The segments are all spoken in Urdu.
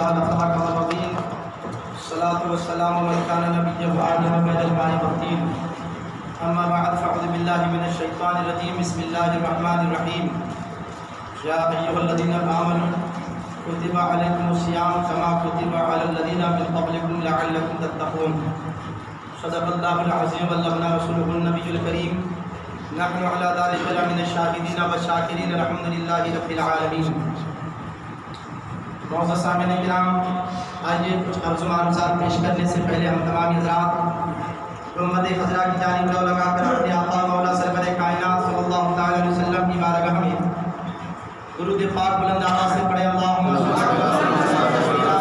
تعالی تبارک و تعالی الصلاۃ والسلام علی کان نبی بعد من الماء والطین اما بعد فاعوذ باللہ من الشیطان الرجیم بسم اللہ الرحمن الرحیم یا ایھا الذین آمنوا کتب علیکم الصیام کما کتب علی الذین من قبلکم لعلکم تتقون صدق اللہ العظیم وبلغنا رسولہ النبی الکریم نحن علی ذلک لمن الشاہدین والشاکرین الحمد للہ رب العالمین۔ معزز سامعین کرام، آئیے کچھ عرض و معروضات پیش کرنے سے پہلے ہم تمام حضرات امت خضرا کی جانب رو لگا کر اپنے آقا مولا سرور کائنات صلی اللہ تعالی علیہ وسلم کی بارگاہ میں درود پاک بلند آواز سے پڑھے اللہم صل علی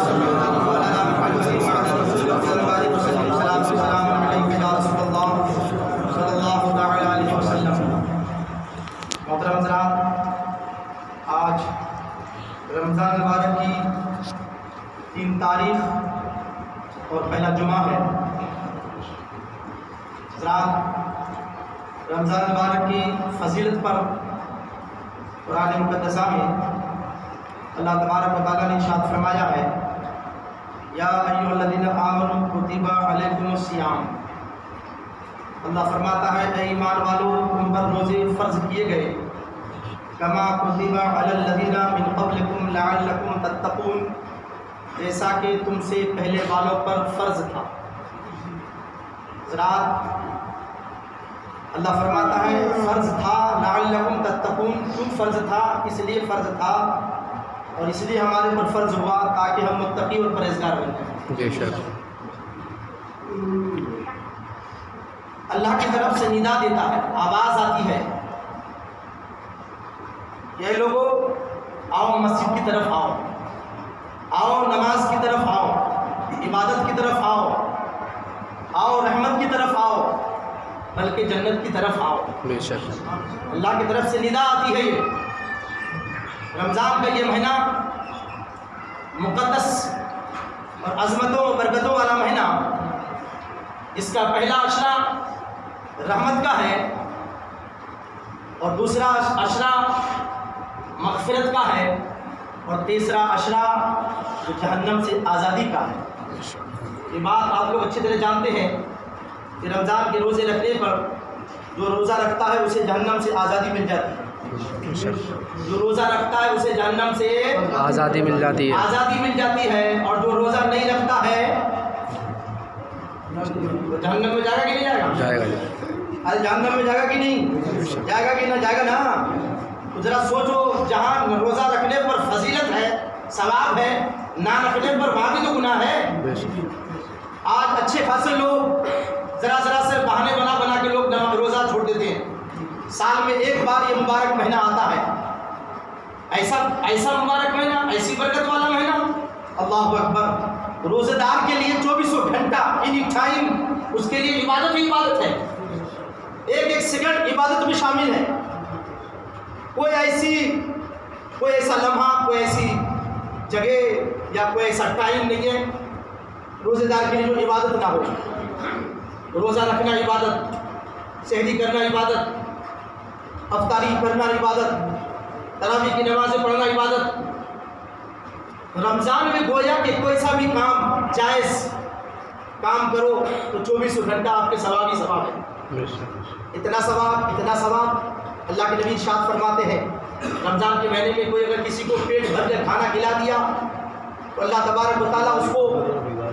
سیدنا مولانا محمد وعلى آلہ وسلم سلام علیکم یا رسول اللہ صلی اللہ تعالی علیہ وسلم۔ محترم حضرات، آج رمضان مبارک کی 3 تاریخ اور پہلا جمعہ ہے۔ حضرات، رمضان مبارک کی فضیلت پر قرآن مقدسہ میں اللہ تبارک و تعالیٰ نے ارشاد فرمایا ہے یا ایھا الذین آمنوا کتب علیکم الصیام۔ اللہ فرماتا ہے اے ایمان والو، تم پر روزے فرض کیے گئے، کما کتب علی الذین من قبلکم لعلکم تتقون، جیسا کہ تم سے پہلے والوں پر فرض تھا۔ حضرات، اللہ فرماتا ہے فرض تھا لعلکم تتقون، کیوں فرض تھا؟ اس لیے فرض تھا اور اس لیے ہمارے پر فرض ہوا تاکہ ہم متقی اور پرہیزگار بن جائیں۔ بے شک اللہ کی طرف سے ندا دیتا ہے، آواز آتی ہے کہ لوگوں آؤ مسجد کی طرف آؤ، آؤ نماز کی طرف آؤ، عبادت کی طرف آؤ، آؤ رحمت کی طرف آؤ، بلکہ جنت کی طرف آؤ۔ بے شک اللہ کی طرف سے ندا آتی ہے۔ یہ رمضان کا یہ مہینہ مقدس اور عظمتوں و برکتوں والا مہینہ، اس کا پہلا عشرہ رحمت کا ہے اور دوسرا عشرہ مغفرت کا ہے اور تیسرا عشرہ جو جہنم سے آزادی کا ہے۔ یہ بات آپ لوگ اچھی طرح جانتے ہیں کہ رمضان کے روزے رکھنے پر جو روزہ رکھتا ہے اسے جہنم سے آزادی مل جاتی ہے۔ جو روزہ رکھتا ہے اسے جہنم سے آزادی مل جاتی ہے اور جو روزہ نہیں رکھتا ہے وہ جہنم میں جائے گا کہ نہیں جائے گا؟ ارے جہنم میں جائے گا کہ نہیں جائے گا؟ کہ نہ جائے گا نا؟ تو ذرا سوچو، جہاں روزہ رکھنے پر فضیلت ہے، ثواب ہے، نہ رکھنے پر وہاں بھی تو گناہ ہے۔ آج اچھے خاصے لوگ ذرا سے بہانے بنا کے لوگ روزہ چھوڑ دیتے ہیں۔ سال میں ایک بار یہ مبارک مہینہ آتا ہے، ایسا مبارک مہینہ، ایسی برکت والا مہینہ، اللہ اکبر۔ روزے دار کے لیے 24 گھنٹہ اینی ٹائم اس کے لیے عبادت ہی عبادت ہے، ایک سیکنڈ عبادت میں شامل ہے۔ کوئی ایسا لمحہ، کوئی ایسی جگہ یا کوئی ایسا ٹائم نہیں ہے روزے دار کے لیے جو عبادت نہ ہو۔ روزہ رکھنا عبادت، سحری کرنا عبادت، افطاری کرنا عبادت، تراویح کی نمازیں پڑھنا عبادت۔ رمضان میں گویا کہ کوئی سا بھی کام جائز کام کرو تو 24 گھنٹہ آپ کے ثواب ہی ثواب ہے۔ اتنا ثواب اللہ کے نبی ارشاد فرماتے ہیں، رمضان کے مہینے میں کوئی اگر کسی کو پیٹ بھر کر کھانا کھلا دیا تو اللہ تبارک و تعالیٰ اس کو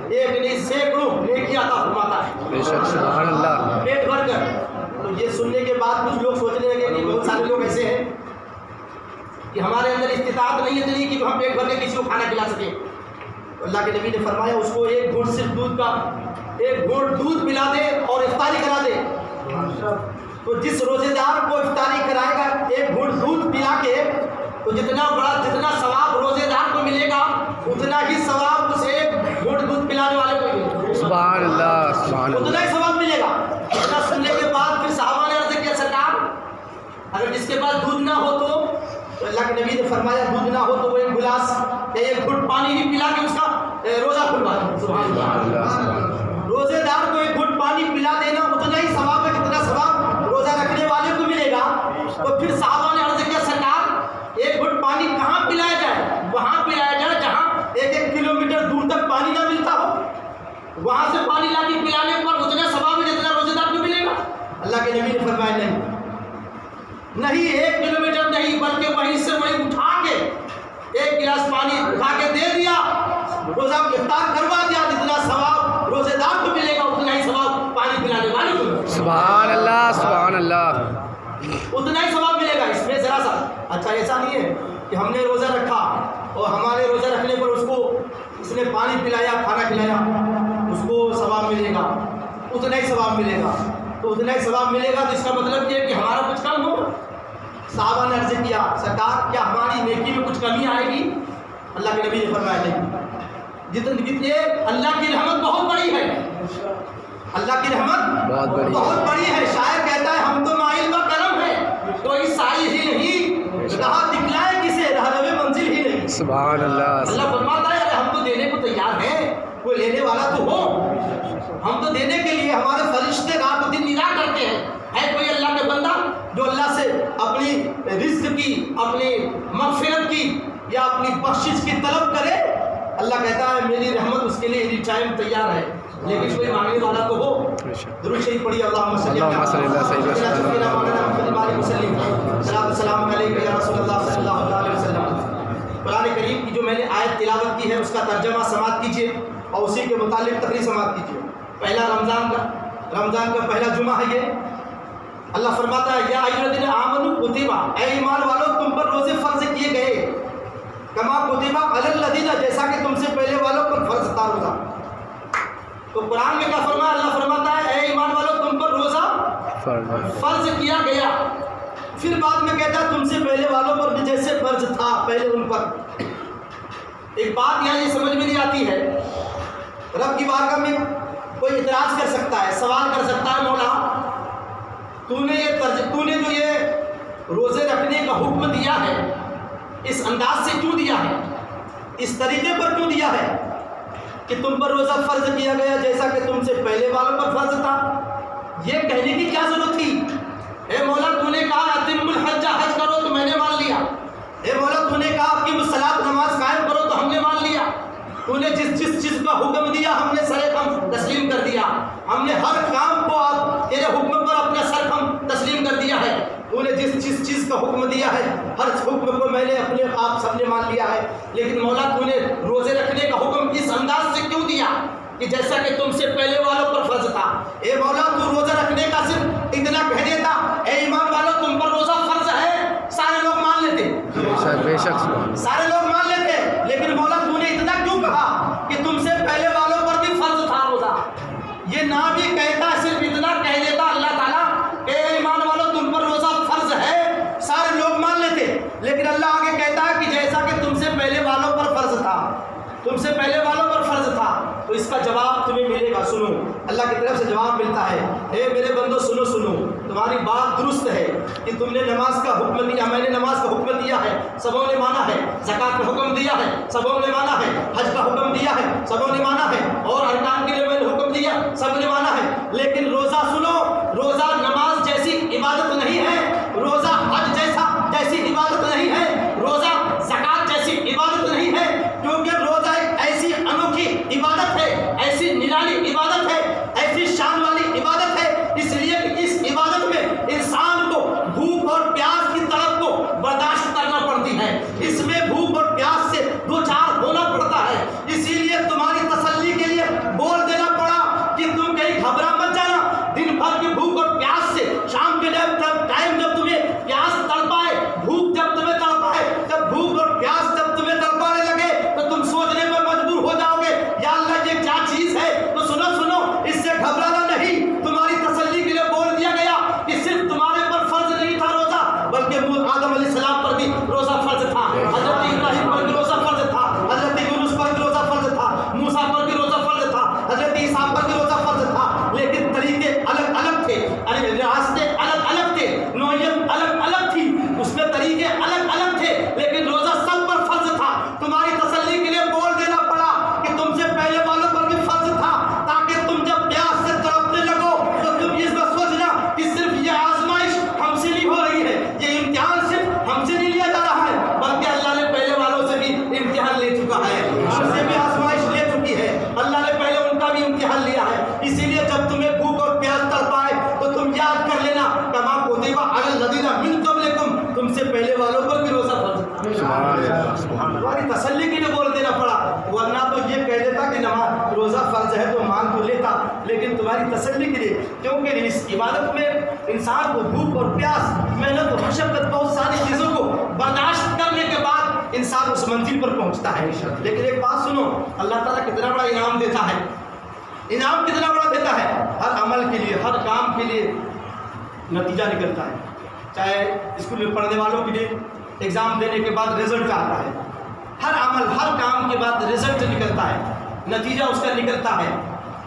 ایک نہیں سینکڑوں نیکی عطا فرماتا ہے۔ سبحان اللہ۔ پیٹ بھر کر۔ تو یہ سننے کے بعد کچھ لوگ سوچنے لگے کہ بہت سارے لوگ ایسے ہیں کہ ہمارے اندر استطاعت نہیں اتنی کہ ہم پیٹ بھر کے کسی کو کھانا کھلا سکیں۔ تو اللہ کے نبی نے فرمایا اس کو ایک گھونٹ صرف ایک گھونٹ دودھ پلا دے اور افطاری کرا دے۔ تو جس روزے دار کو افطاری کرائے گا ایک گھونٹ دودھ پلا کے، تو جتنا ثواب روزے دار کو ملے گا اتنا ہی ثواب اس ایک گھونٹ دودھ پلانے والے کو ملے گا۔ سبحان اللہ، سبحان اللہ۔ اتنا ہی ثواب ملے گا۔ اتنا سننے کے بعد پھر صحابہ نے عرض کیا سرکار اگر جس کے پاس دودھ نہ ہو تو اللہ کے نبی نے فرمایا دودھ نہ ہو تو وہ ایک گلاس یا ایک گھونٹ پانی ہی پلا کے اس کا روزہ کھلوا دے۔ سبحان اللہ۔ روزے دار کو ایک گھونٹ پانی پلا دینا اتنا ہی ثواب ہے جتنا ثواب روزہ رکھنے والے کو ملے گا۔ تو پھر صحابہ نے عرض کیا سرکار ایک گھونٹ پانی کہاں پلایا جائے؟ وہاں پلایا جائے جہاں 1 کلومیٹر وہاں سے پانی لا کے پلانے پر اتنا ثواب ہے جتنا روزے دار کو ملے گا؟ اللہ کے نبی نے فرمایا نہیں 1 کلومیٹر نہیں بلکہ وہیں سے وہیں اٹھا کے 1 گلاس پانی اٹھا کے دے دیا، روزہ افطار کروا دیا، جتنا ثواب روزے دار کو ملے گا اتنا ہی ثواب پانی پلانے والے کو ملے گا۔ سبحان اللہ سبحان اللہ، اتنا ہی ثواب ملے گا۔ اس میں ذرا سا اچھا ایسا نہیں ہے کہ ہم نے روزہ رکھا اور ہمارے روزہ رکھنے پر اس نے پانی پلایا، کھانا کھلایا، اس کو ثواب ملے گا، اتنا ہی ثواب ملے گا، تو اتنا ہی ثواب ملے گا، تو اس کا مطلب یہ ہے کہ ہمارا کچھ کم ہوگا۔ صحابہ نے عرض کیا سرکار کیا ہماری نیکی میں کچھ کمی آئے گی؟ اللہ کے نبی نے فرمایا نہیں، جتنے اللہ کی رحمت بہت بڑی ہے، اللہ کی رحمت بہت بڑی ہے۔ شاعر کہتا ہے ہم تو مائل کا کرم ہے، کوئی سائی ہی نہیں، کہاں دکھلائے کسے رہنوے منزل ہی نہیں۔ سبحان اللہ، اللہ فرماتا ہے ارے ہم تو دینے کو تیار ہیں، کوئی لینے والا تو ہو۔ ہم تو دینے کے لیے ہمارے فرشتے رات و دن ندا کرتے ہیں۔ ہے کوئی اللہ کا بندہ جو اللہ سے اپنی رزق کی، اپنی مغفرت کی یا اپنی بخشش کی طلب کرے؟ اللہ کہتا ہے میری رحمت اس کے لیے اینی ٹائم تیار ہے، لیکن کوئی مانگنے والا تو ہو۔ درود شریف پڑھیے، اللہم صلی اللہ علیہ وسلم۔ قرآن کریم کی جو میں نے آیت تلاوت کی ہے اس کا ترجمہ سماعت کیجیے اور اسی کے متعلق تقریر سماعت کیجیے۔ پہلا رمضان کا پہلا جمعہ ہے یہ۔ اللہ فرماتا ہے یا ایھا الذین آمنوا کتب، اے ایمان والو تم پر روزے فرض کیے گئے، کما کتب علی الذین، جیسا کہ تم سے پہلے والوں پر فرض تھا روزہ۔ تو قرآن میں کیا فرمایا؟ اللہ فرماتا ہے اے ایمان والو تم پر روزہ فرض کیا گیا، پھر بعد میں کہتا ہے تم سے پہلے والوں پر بھی جیسے فرض تھا پہلے ان پر۔ ایک بات یہاں یہ سمجھ میں نہیں آتی ہے، رب کی بارگاہ میں کوئی اعتراض کر سکتا ہے، سوال کر سکتا ہے مولا تو نے جو یہ روزے رکھنے کا حکم دیا ہے اس انداز سے کیوں دیا ہے، اس طریقے پر کیوں دیا ہے کہ تم پر روزہ فرض کیا گیا جیسا کہ تم سے پہلے والوں پر فرض تھا؟ یہ کہنے کی کیا ضرورت تھی؟ اے مولا تو نے کہا اتم الحج، حج کرو تو میں نے مان لیا۔ اے مولا تو نے کہا کہ الصلاۃ، نماز قائم کرو تو ہم نے مان لیا۔ تو نے جس چیز کا حکم دیا ہم نے سر خم تسلیم کر دیا، ہم نے ہر کام کو آپ تیرے حکم پر اپنا سر خم تسلیم کر دیا ہے۔ تو نے جس چیز کا حکم دیا ہے ہر حکم کو میں نے اپنے آپ سب نے مان لیا ہے، لیکن مولا تو نے روزے رکھنے کا حکم اس انداز سے کیوں دیا کہ جیسا کہ تم سے پہلے والوں پر فرض تھا؟ اے مولا تو روزہ رکھنے کا صرف اتنا کہہ دیتا اے ایمان والوں تم پر روزہ فرض ہے، سارے لوگ مان لیتے، بے شک سارے لوگ مان لیتے، لیکن مولا تو نے اتنا کیوں کہا کہ تم سے پہلے والوں پر بھی فرض تھا روزہ؟ یہ نہ بھی کہتا، صرف اتنا کہہ دیتا اللہ تعالیٰ اے ایمان والوں تم پر روزہ فرض ہے، سارے لوگ مان لیتے، لیکن اللہ آگے کہتا ہے کہ جیسا کہ تم سے پہلے والوں پر فرض تھا، تم سے پہلے والوں پر فرض تھا، تو اس کا جواب تمہیں ملے گا۔ سنو، اللہ کی طرف سے جواب ملتا ہے اے میرے بندو سنو، تمہاری بات درست ہے کہ تم نے نماز کا حکم دیا، میں نے نماز کا حکم دیا ہے، سبوں نے مانا ہے، زکوٰۃ کا حکم دیا ہے، سبوں نے مانا ہے، حج کا حکم دیا ہے، سبوں نے مانا ہے، اور ارکان کے لیے میں نے حکم دیا، سب نے مانا ہے، لیکن روزہ سنو، روزہ نماز جیسی عبادت نہیں ہے، روزہ حج جیسی عبادت نہیں ہے، روزہ زکوٰۃ جیسی عبادت نہیں ہے، کیونکہ روزہ ایک ایسی انوکھی عبادت ہے، ایسی نرالی عبادت ہے، ایسی شان والی عبادت ہے، اس لیے کہ اس عبادت میں انسان کو بھوک اور پیاس کی طلب کو برداشت کرنا پڑتی ہے، اس میں بھوک اور پیاس سے دو چار ہونا پڑتا ہے، اسی لیے تمہاری تسلی کے لیے بول دینا پڑا کہ تم کہیں کے لیے اس عبادت میں انسان کو بھوک اور پیاس محنت اور مشقت بہت ساری چیزوں کو برداشت کرنے کے بعد انسان اس منزل پر پہنچتا ہے. لیکن ایک بات سنو, اللہ تعالیٰ کتنا بڑا انعام دیتا ہے, انعام کتنا بڑا دیتا ہے. ہر عمل کے لیے ہر کام کے لیے نتیجہ نکلتا ہے. چاہے اسکول میں پڑھنے والوں کے لیے ایگزام دینے کے بعد رزلٹ آتا ہے, ہر عمل ہر کام کے بعد رزلٹ نکلتا ہے, نتیجہ اس کا نکلتا ہے.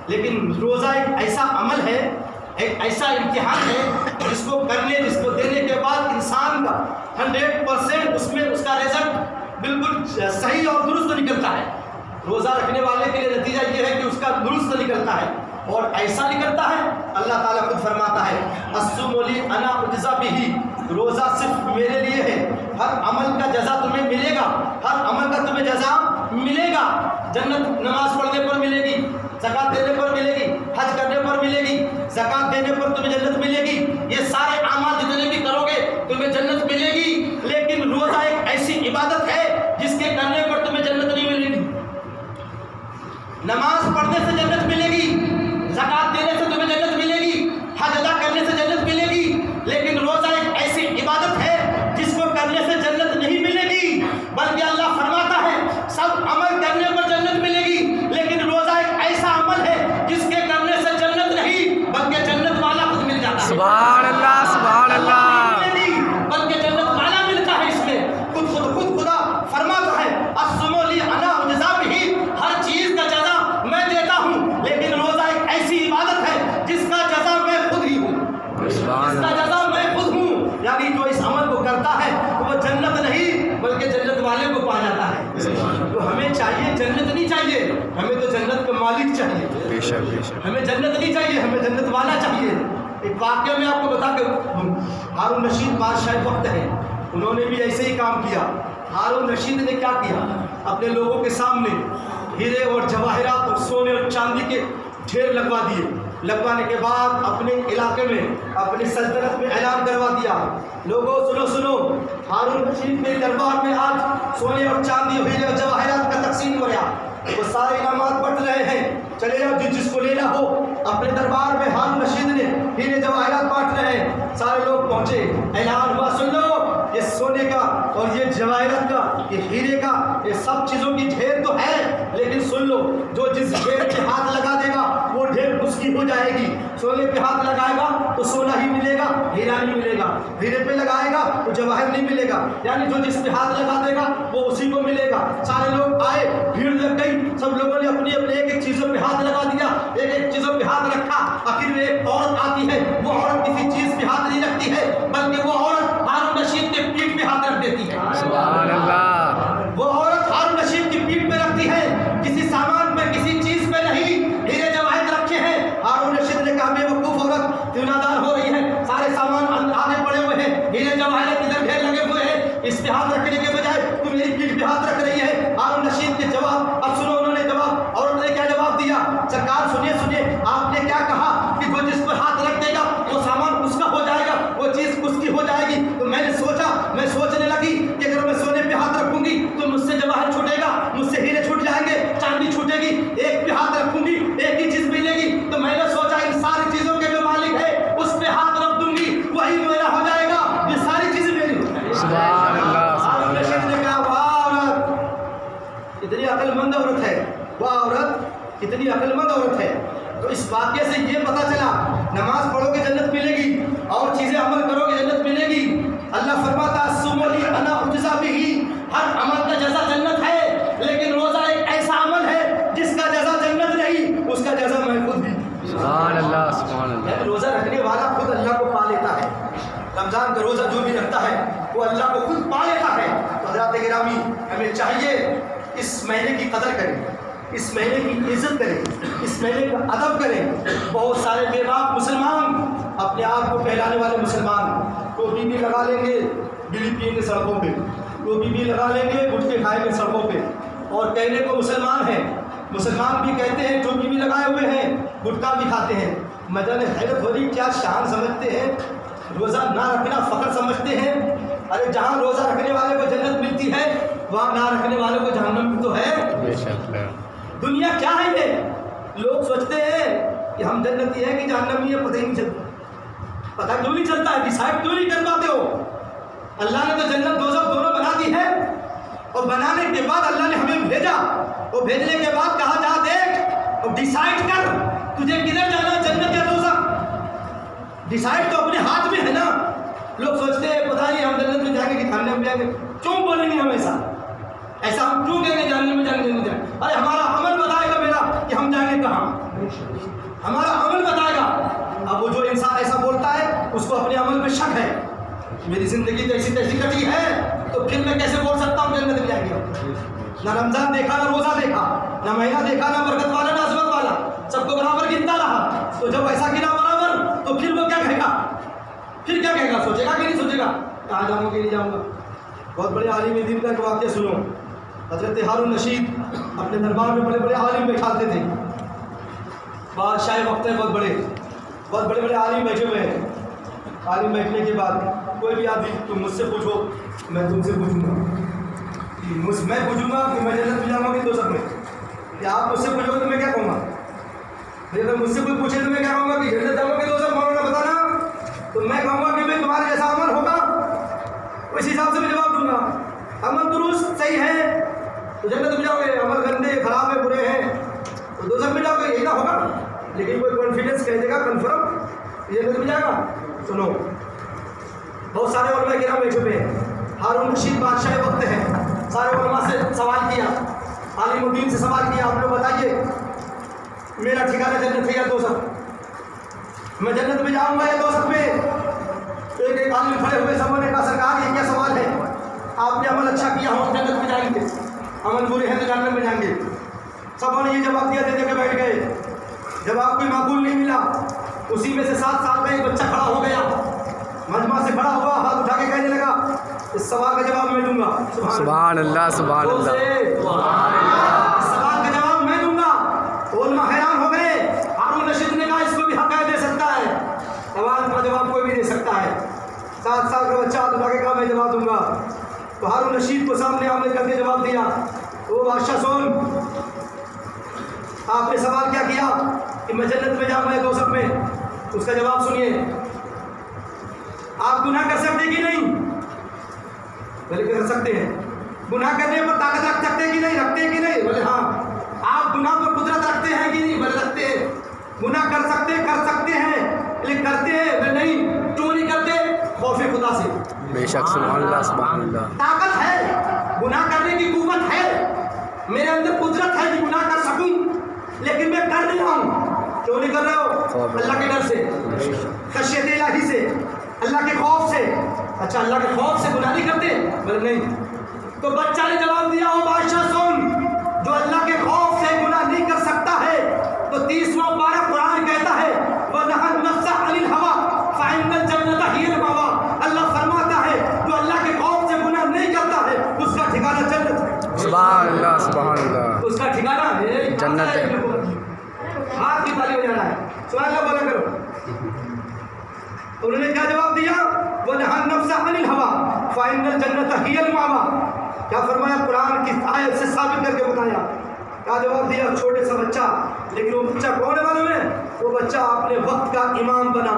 لیکن روزہ ایک ایسا عمل ہے, ایک ایسا امتحان ہے جس کو دینے کے بعد انسان کا 100% اس میں اس کا رزلٹ بالکل صحیح اور درست نکلتا ہے. روزہ رکھنے والے کے لیے نتیجہ یہ ہے کہ اس کا درست نکلتا ہے اور ایسا نکلتا ہے. اللہ تعالیٰ خود فرماتا ہے الصوم لی انا اجزی بہ, روزہ صرف میرے لیے ہے, ہر عمل کا جزا تمہیں ملے گا, ہر عمل کا تمہیں جزا ملے گا. جنت نماز پڑھنے پر ملے گی, زکات دینے پر ملے گی, حج کرنے پر ملے گی, زکات دینے پر تمہیں جنت ملے گی. یہ سارے اعمال جتنے بھی کرو گے تمہیں جنت ملے گی. لیکن روزہ ایک ایسی عبادت ہے جس کے کرنے پر تمہیں جنت نہیں ملے گی. نماز پڑھنے سے جنت ملے گی, زکات دینے سے تمہیں جنت ملے گی, حج ادا کرنے سے جنت ملے گی. لیکن روزہ ایک ایسی عبادت ہے جس کو کرنے سے جنت نہیں ملے گی, بلکہ اللہ فرماتا ہے سب عمل کرنے پر جنت ملے گی. لیکن روزہ ایک ایسا عمل ہے جس کے کرنے سے جنت نہیں بلکہ جنت والا خود مل جاتا ہے. سبحان اللہ, سبحان اللہ. بلکہ جنت والا ملتا ہے. اس میں خود خدا فرماتا ہے الصوم لی انا اجزی بہ, ہر چیز کا جزا میں دیتا ہوں. لیکن روزہ ایک ایسی عبادت ہے جس کا جزا میں خود ہی ہوں, جس کا جزا میں خود ہوں. یعنی جو اس عمل کو کرتا ہے وہ جنت نہیں بلکہ جنت والے کو پا جاتا ہے. تو ہمیں چاہیے جنت نہیں چاہیے, ہمیں تو جنت کا مالک چاہیے. بے شک, بے شک. ہمیں جنت نہیں چاہیے, ہمیں جنت والا چاہیے. ایک واقعہ میں آپ کو بتا کے, ہارون رشید بادشاہ وقت ہے, انہوں نے بھی ایسے ہی کام کیا. ہارون رشید نے کیا کیا, اپنے لوگوں کے سامنے ہیرے اور جواہرات اور سونے اور چاندی کے ڈھیر لگوا دیے. لگوانے کے بعد اپنے علاقے میں اپنی سلطنت میں اعلان کروا دیا, لوگوں سنو سنو, ہارون رشید کے دربار میں آج سونے اور چاندی اور ہیرے اور جواہرات کا تقسیم ہو رہا. وہ سارے انعامات بٹ رہے ہیں, چلے جاؤ جس کو لینا ہو. اپنے دربار میں ہارون رشید نے ہیرے جواہرات بانٹ رہے ہیں. سارے لوگ پہنچے, اعلان ہوا سن لو, یہ سونے کا اور یہ جواہرات کا, یہ ہیرے کا, یہ سب چیزوں کی ڈھیر تو ہے, لیکن سن لو جو جس ڈھیر پہ ہاتھ لگا دے گا وہ ڈھیر اس کی ہو جائے گی. سونے پہ ہاتھ لگائے گا تو سونا ہی ملے گا, ہیرا نہیں ملے گا. ہیرے پہ لگائے گا تو جواہر نہیں ملے گا. یعنی جو جس پہ ہاتھ لگا دے گا وہ اسی کو ملے گا. سارے لوگ آئے, بھیڑ لگ گئی, سب لوگوں نے اپنی اپنے ایک ایک چیزوں پہ ہاتھ لگا دیا, ایک ایک چیزوں پہ ہاتھ رکھا. آخر میں ایک عورت آتی ہے, وہ عورت کسی چیز پہ ہاتھ نہیں رکھتی ہے بلکہ وہ عورت ہارون رشید کے پیٹھ پہ ہاتھ رکھ دیتی ہے. سبحان اللہ. وہ عورت ہارون رشید کی پیٹھ پہ رکھتی ہے, کسی سامان پہ کسی چیز پہ نہیں. ہیرے جواہر رکھے ہیں. ہارون رشید نے کہا بے وقوف عورت کیوں نادان ہو رہی ہے, سارے سامان آگے پڑے ہوئے ہیں, ہیرے جواہر ادھر ڈھیر لگے ہوئے ہیں, اس پہ ہاتھ رکھنے کے بجائے تو میری پیٹھ پہ ہاتھ رکھ رہی ہے. ہارون رشید کے جواب اب سنو, انہوں نے جواب, عورت نے کیا جواب دیا, سرکار سنیے سنیے, آپ نے کیا کہا کہ وہ جس پر ہاتھ رکھ دے گا وہ سامان اس کا ہو جائے گا, وہ چیز اس کی ہو جائے گی. تو میں نے سوچا, میں سوچنے لگی کہ اگر میں سونے پہ ہاتھ رکھوں گی تو مجھ سے جواہر چھوٹے گا, مجھ سے ہیرے چھوٹ جائیں گے, چاندی چھوٹے گی. ایک پہ ہاتھ رکھوں گی ایک ہی چیز ملے گی. تو میں نے سوچا ان ساری چیزوں کے جو مالک ہے اس پہ ہاتھ رکھ دوں گی, وہی میرا ہو جائے گا, یہ ساری چیزیں میری ہو جائیں گی. سبحان اللہ, سبحان اللہ. نے کہا واہ عورت کتنی عقل مند عورت ہے, واہ عورت کتنی عقل مند عورت ہے. تو اس واقعے سے یہ پتہ چلا نماز پڑھو گے جنت ملے گی, اور چیزیں عمل کرو گے جنت ملے گی. اللہ فرماتا الصوم لی انا اجزی بہ, ہر عمل کا جزا جنت ہے. لیکن روزہ ایک ایسا عمل ہے جس کا جزا جنت نہیں, اس کا جزا میں خود بھی. سبحان اللہ, سبحان اللہ. روزہ رکھنے والا خود اللہ کو پا لیتا ہے. رمضان کا روزہ جو بھی رکھتا ہے وہ اللہ کو خود پا لیتا ہے. تو حضرات گرامی, ہمیں چاہیے اس مہینے کی قدر کریں, اس مہینے کی عزت کریں, اس مہینے کا ادب کریں. بہت سارے بے باک مسلمان, اپنے آپ کو کہلانے والے مسلمان, ٹوپی بھی لگا لیں گے, بیڑی پئیں گے سڑکوں پہ, ٹوپی بھی لگا لیں گے, گٹکے کھائیں گے سڑکوں پہ, اور کہنے کو مسلمان ہیں. مسلمان بھی کہتے ہیں, ٹوپی بھی لگائے ہوئے ہیں, گٹکا بھی کھاتے ہیں. مجھے حیرت ہو رہی, کیا شان سمجھتے ہیں, روزہ نہ رکھنا فخر سمجھتے ہیں. ارے جہاں روزہ رکھنے والے کو جنت ملتی ہے وہاں نہ رکھنے والے کو جہنم بھی تو ہے. بے شک. دنیا کیا ہے یہ؟ لوگ سوچتے ہیں کہ ہم جنتی ہیں کہ جہنمی ہے پتہ ہی نہیں چلتا. پتہ کیوں نہیں چلتا ہے؟ ڈیسائڈ کیوں نہیں کر پاتے ہو؟ اللہ نے تو جنت دوزخ دونوں بنا دی ہے، اور بنانے کے بعد اللہ نے ہمیں بھیجا، اور بھیجنے کے بعد کہا جا دیکھ اور ڈیسائڈ کر تجھے کدھر جانا، جنت یا دوزخ. ڈیسائڈ تو اپنے ہاتھ میں ہے نا. لوگ سوچتے ہیں پتہ نہیں ہم جنت میں جائیں گے کہ جہنم میں جائیں گے. کیوں بولیں گے ہم ایسا ہم کیوں کہیں گے جہنم میں جائیں گے جنت جائیں گے؟ ارے ہمارا عمل بتائے گا میرا کہ ہم جائیں گے کہاں. ہمارا عمل بتائے گا. اب وہ جو انسان ایسا بولتا ہے اس کو اپنے عمل میں شک ہے. میری زندگی تو ایسی تیسی کٹی ہے تو پھر میں کیسے بول سکتا ہوں جنت میں جائیں گے؟ نہ رمضان دیکھا، نہ روزہ دیکھا، نہ مہینہ دیکھا، نہ برکت والا، نہ عظمت والا، سب کو برابر گنتا رہا. تو جب ایسا گنا برابر تو پھر وہ کیا کہے گا؟ پھر کیا کہے گا؟ سوچے گا کہ نہیں سوچے گا؟ کہاں جاؤں گا کہ نہیں جاؤں گا. بہت بڑے عالم دین کا ایک واقعہ سنو. حضرت ہارون رشید اپنے دربار میں بڑے بڑے عالم بیٹھاتے تھے. بادشاہ وقت ہے، بہت بڑے بڑے عالم بیٹھے ہوئے ہیں. عالم بیٹھنے کے بعد کوئی بھی آدمی تم مجھ سے پوچھو میں تم سے پوچھوں گا، میں پوچھوں گا کہ میں جنت میں جاؤں گا کہ دوزخ میں. کہ آپ مجھ سے پوچھو گے تو میں کیا کہوں گا؟ اگر مجھ سے کوئی پوچھے تو میں کیا کہوں گا کہ جنت جاؤں گا کہ دوزخ؟ مولانا بتانا. تو میں کہوں گا کہ بھائی تمہارے جیسا عمل ہوگا اس حساب سے میں جواب دوں گا. عمل درست صحیح ہے تو جنت میں جاؤ گے، عمل گندے خراب ہے برے ہیں تو دوزخ میں جاؤ گے. یہی نہ ہوگا. لیکن کوئی کانفیڈنس کہہ دے گا کنفرم جنت میں جائے گا. سنو، بہت سارے علماء کرام بیٹھے ہوئے ہیں. ہارون رشید بادشاہ وقت ہے. سارے علماء سے سوال کیا، عالم الدین سے سوال کیا، آپ لوگ بتائیے میرا ٹھکانہ جنت ہے یا دوزخ؟ میں جنت میں جاؤں گا یا دوزخ میں؟ ایک ایک عالم کھڑے ہوئے، سب نے کہا سرکار یہ کیا سوال ہے؟ آپ نے عمل اچھا کیا ہو جنت میں جائیں گے، عمل برے ہیں تو جہنم میں جائیں گے. سب نے یہ جواب دیا، دے کے بیٹھ گئے. جواب کوئی معقول نہیں ملا. اسی میں سے 7 سال کا ایک بچہ کھڑا ہو گیا، مجمع سے کھڑا ہوا، ہاتھ اٹھا کے کہنے لگا اس سوال کا جواب میں دوں گا. سبحان اللہ، سبحان اللہ. اس سوال کا جواب میں دوں گا. علماء حیران ہو گئے. ہارون رشید نے کہا اس کو بھی حق ہے، دے سکتا ہے. سوال کا جواب کوئی بھی دے سکتا ہے. 7 سال کا بچہ ہاتھ اٹھا کے کہا میں جواب دوں گا. تو ہارون رشید کو سامنے آمنے کر کے جواب دیا. وہ بادشاہ سن، آپ نے سوال کیا کیا کہ میں جنت میں جاؤں گا دوزخ میں؟ اس کا جواب سنیے. آپ گناہ کر سکتے کہ نہیں؟ بلکہ کر سکتے ہیں. گناہ کرنے پر طاقت رکھ سکتے کہ نہیں؟ رکھتے کہ نہیں؟ بولے ہاں. آپ گناہ پر قدرت رکھتے ہیں کہ نہیں؟ بولے رکھتے ہیں. گناہ کر سکتے ہیں لیکن کرتے ہیں بولے نہیں. کیوں نہیں کرتے؟ خوف خدا سے. بے شک. سبحان اللہ، سبحان اللہ. طاقت ہے، گناہ کرنے کی قوت ہے، میرے اندر قدرت ہے کہ گناہ کر سکوں، لیکن میں کر نہیں رہا ہوں. کیوں نہیں کر رہے ہو؟ اللہ کے ڈر سے، خشیت الہی سے، اللہ کے خوف سے. اچھا اللہ کے خوف سے گناہ نہیں کرتے؟ بولے نہیں. تو بچہ نے جواب دیا، ہو بادشاہ سن، جو اللہ کے خوف سے گناہ نہیں کر سکتا ہے تو 30واں پارہ قرآن کہتا ہے وَنَهَى النَّفْسَ عَنِ الْهَوَىٰ فَإِنَّ الْجَنَّةَ هِيَ الْمَأْوَىٰ. اللہ فرماتا ہے جو اللہ کے خوف سے گناہ نہیں کرتا ہے اس کا ٹھکانہ جنت ہے. سبحان اللہ، سبحان اللہ. اس کا ٹھکانہ ہے جنت ہے. ہاتھ کی تالی ہو جانا ہے. سبحان اللہ بولا کرو. انہوں نے کیا جواب دیا؟ وَنَهَى النَّفْسَ عَنِ الْهَوَىٰ فَإِنَّ الْجَنَّةَ هِيَ الْمَأْوَىٰ. کیا فرمایا؟ قرآن کی آیت سے ثابت کر کے بتایا. کیا جواب دیا؟ چھوٹے سا بچہ. لیکن وہ بچہ کون ہے معلوم ہے؟ وہ بچہ اپنے وقت کا امام بنا.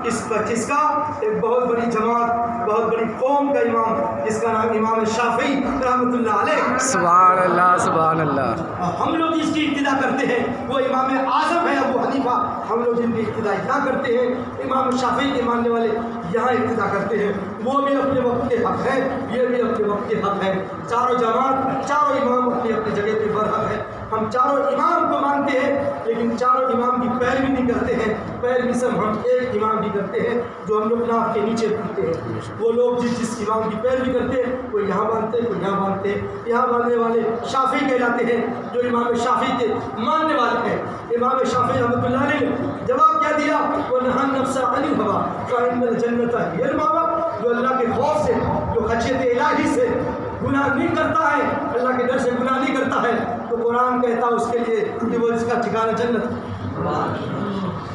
کس کا؟ ایک بہت بڑی جماعت، بہت بڑی قوم کا امام، جس کا نام امام شافعی رحمۃ اللہ علیہ. سبحان اللہ، سبحان اللہ. ہم لوگ جس کی ابتدا کرتے ہیں وہ امام اعظم ہے ابو حنیفہ. ہم لوگ جن کی ابتدا یہاں کرتے ہیں امام شافعی کے ماننے والے یہاں ابتدا کرتے ہیں. وہ بھی اپنے وقت کے حق ہے، یہ بھی اپنے وقت کے حق ہے. چاروں جماعت، چاروں امام اپنی اپنی جگہ پہ برحق ہے. ہم چاروں امام کو مانتے ہیں لیکن چاروں امام کی پیروی نہیں کرتے ہیں. پیروی سے ہم ایک امام کی کرتے ہیں جو ہم لوگ ناف کے نیچے پڑھتے ہیں. وہ لوگ جس امام کی پیروی کرتے ہیں کوئی یہاں مانتے ہیں، کوئی یہاں مانتے ہیں. یہاں ماننے والے شافعی کہلاتے ہیں جو امام شافعی کے ماننے والے ہیں. امام شافعی رحمۃ اللہ علیہ نے جواب کیا دیا؟ وَنَهَى النَّفْسَ عَنِ الْهَوَىٰ فَإِنَّ الْجَنَّةَ هِيَ الْمَأْوَىٰ. جو اللہ کے خوف سے، جو خشیت الہی سے گناہ نہیں کرتا ہے، اللہ کے ڈر سے گناہ نہیں کرتا ہے، تو قرآن کہتا ہے اس کے لیے کہ وہ اس کا ٹھکانہ جنت.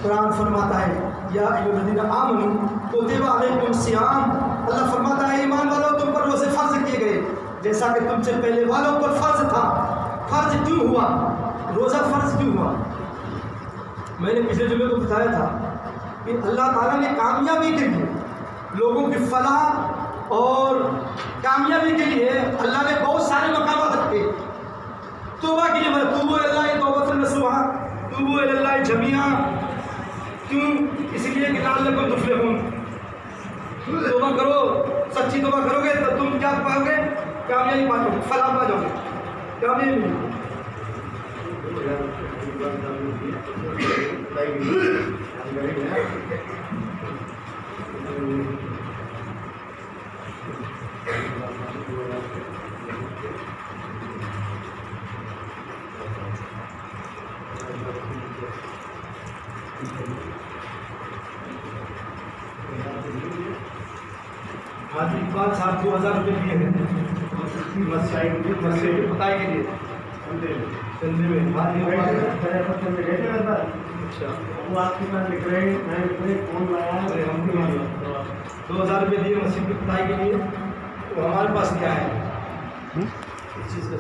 قرآن فرماتا ہے یا ایھا الذین آمنوا کتب علیکم الصیام. اللہ فرماتا ہے ایمان والوں تم پر روزے فرض کیے گئے جیسا کہ تم سے پہلے والوں پر فرض تھا. فرض کیوں ہوا؟ روزہ فرض کیوں ہوا؟ میں نے پچھلے جمعے کو بتایا تھا کہ اللہ تعالیٰ نے کامیابی کے لیے، لوگوں کی فلاح اور کامیابی کے لیے اللہ نے بہت سارے مقامات رکھے۔ توبہ کے لیے توبوا الی اللہ توبۃ نصوحا، توبوا الی اللہ جمیعا، کیوں؟ اس لیے کہ لعلکم تفلحون، توبہ کرو، سچی توبہ کرو گے تو تم کیا پاؤ گے؟ کامیابی پاؤ گے، فلاح پا جاؤ گے، کامیابی ملے گی۔ آج اقبال صاحب 2000 روپے دیے ہیں بتائی کے لیے چندے میں۔ اچھا، وہ آپ کے پاس لکھ رہے ہیں، میں لکھ رہے فون لایا 2000 روپے دیے مسجد کی بتائی کے لیے، تو ہمارے پاس کیا ہے اس چیز کا